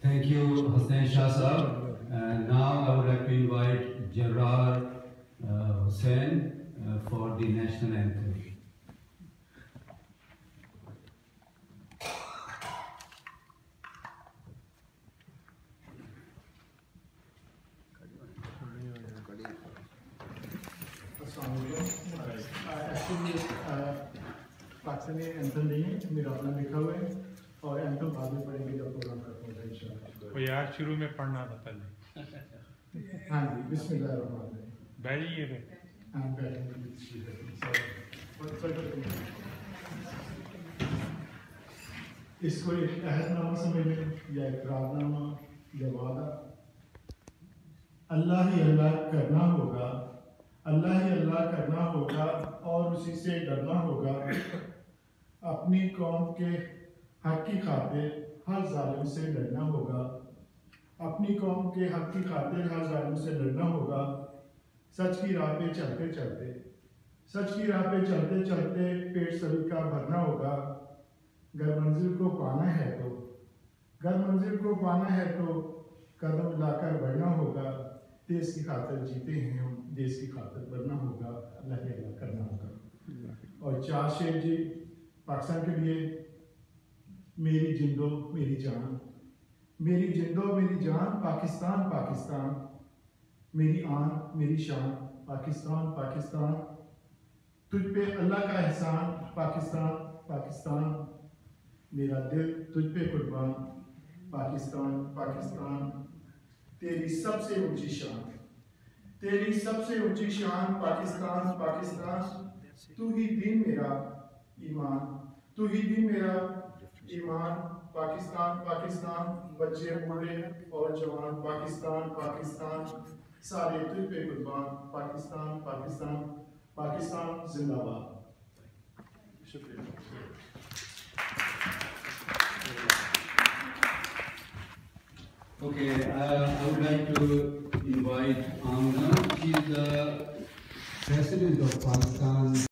Thank you, Hussain Shah Sahab. And now I would like to invite Jarrar Hussain for the national anthem. Pakistani anthem नहीं है, मेरा अपना लिखा हुआ है और एंथम बाद में पढ़ेंगे जब प्रोग्राम खत्म हो जाए इंशाल्लाह। वो यार शुरू में पढ़ना था पहले। हाँ जी, बिस्मिल्लाहिर्रहमानिर्रहीम। बैठिए फिर। हाँ बैठेंगे। इसको एक अहदनामा समझ लें या इकरारनामा या वादा। अल्लाह ही अल्लाह करना होगा, अल्लाह ही अल्लाह करना होगा और उसी से डरना होगा। अपनी कौम के हक की खातिर हर जालिम से लड़ना होगा, अपनी कौम के हक की खातिर हर जालिम से लड़ना होगा। सच की राह पे चलते चलते, सच की राह पे चलते चलते पेट सभी का भरना होगा। घर मंजिल को पाना है तो, घर मंजिल को पाना है तो कदम लाकर बढ़ना होगा। देश की खातिर जीते हैं हम, देश की खातिर बढ़ना होगा, अल्लाह के अल्लाह करना होगा। और चार शेर जी पाकिस्तान के लिए। मेरी जिंदो मेरी जान, मेरी जिंदो मेरी जान पाकिस्तान पाकिस्तान, मेरी आन मेरी शान पाकिस्तान पाकिस्तान, तुझ पे अल्लाह का एहसान पाकिस्तान पाकिस्तान, मेरा दिल तुझ पे कुर्बान पाकिस्तान पाकिस्तान। तेरी सबसे ऊंची शान, तेरी सबसे ऊंची शान पाकिस्तान पाकिस्तान, तू ही दिन मेरा ईमान, तू ही दिन मेरा ईमान पाकिस्तान पाकिस्तान। बच्चे बूढ़े और जवान पाकिस्तान पाकिस्तान, सारे तुझ पे कुर्बान पाकिस्तान पाकिस्तान पाकिस्तान जिंदाबाद। शुक्रिया। Okay, I would like to invite Amna. She is the President of Pakistan